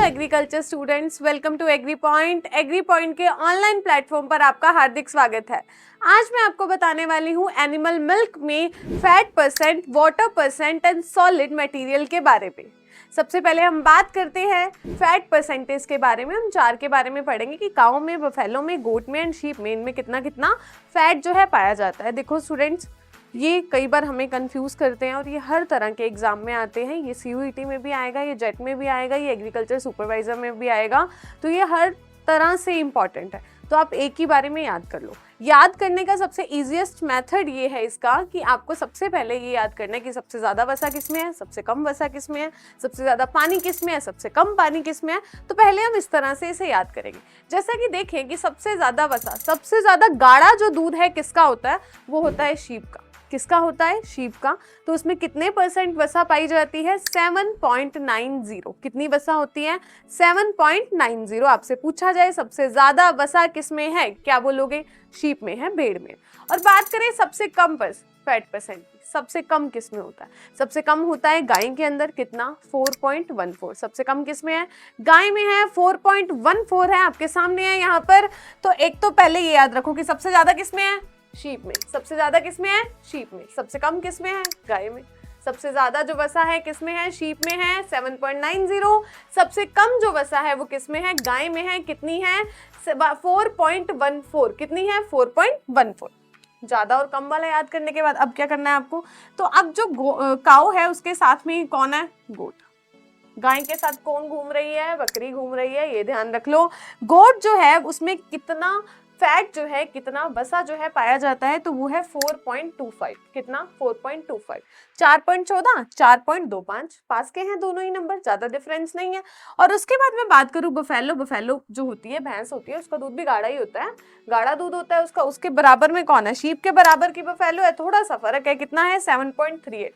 Agriculture students, welcome to agri point. Agri point के online platform पर आपका हार्दिक स्वागत है। आज मैं आपको बताने वाली हूँ एनिमल मिल्क में fat percent, water percent and solid material के बारे में। सबसे पहले हम बात करते हैं फैट परसेंटेज के बारे में। हम 4 के बारे में पढ़ेंगे कि काऊ में, बफेलो में, गोट में एंड शीप में इनमें कितना कितना फैट जो है पाया जाता है। देखो स्टूडेंट्स, ये कई बार हमें कंफ्यूज करते हैं और ये हर तरह के एग्जाम में आते हैं। ये CUET में भी आएगा, ये जेट में भी आएगा, ये एग्रीकल्चर सुपरवाइजर में भी आएगा। तो ये हर तरह से इम्पॉर्टेंट है, तो आप एक ही बारे में याद कर लो। याद करने का सबसे इजीएस्ट मेथड ये है इसका कि आपको सबसे पहले ये याद करना है कि सबसे ज़्यादा वसा किस में है, सबसे कम वसा किस में है, सबसे ज़्यादा पानी किस में है, सबसे कम पानी किस में है। तो पहले हम इस तरह से इसे याद करेंगे। जैसा कि देखें कि सबसे ज़्यादा वसा, सबसे ज़्यादा गाढ़ा जो दूध है किसका होता है, वो होता है शीप का। किसका होता है? शीप का। तो उसमें कितने परसेंट वसा पाई जाती है? 7.90। कितनी वसा होती है? 7.90। आपसे पूछा जाए सबसे ज्यादा वसा किस में है, क्या बोलोगे? शीप में है, भेड़ में। और बात करें सबसे कम फैट परसेंट, सबसे कम किस में होता है? सबसे कम होता है गाय के अंदर। कितना? 4.14। सबसे कम किस में है? गाय में है। 4.14 है, आपके सामने है यहाँ पर। तो एक तो पहले ये याद रखो कि सबसे ज्यादा किस में है? शीप में। सबसे ज्यादा किस में है? शीप में। सबसे कम किस में है? गाय में। सबसे ज्यादा जो वसा है किस में है? शीप में है, 7.90। सबसे कम जो वसा है वो किस में है? गाय में है। कितनी है? 4.14। कितनी है? 4.14। ज्यादा और कम वाला याद करने के बाद अब क्या करना है आपको? तो अब जो काऊ है उसके साथ में कौन है? गोट। गाय के साथ कौन घूम रही है? बकरी घूम रही है, ये ध्यान रख लो। गोट जो है उसमें कितना फैट जो है, कितना वसा जो है पाया जाता है, तो वो है 4.25। कितना? 4.25। 4.14, 4.25, पास के हैं दोनों ही नंबर, ज्यादा डिफरेंस नहीं है। और उसके बाद मैं बात करूं बफेलो जो होती है, भैंस होती है, उसका दूध भी गाढ़ा ही होता है, गाढ़ा दूध होता है उसका। उसके बराबर में कौन है? शीप के बराबर की बफेलो है। थोड़ा सा फर्क है, कितना है? 7.38।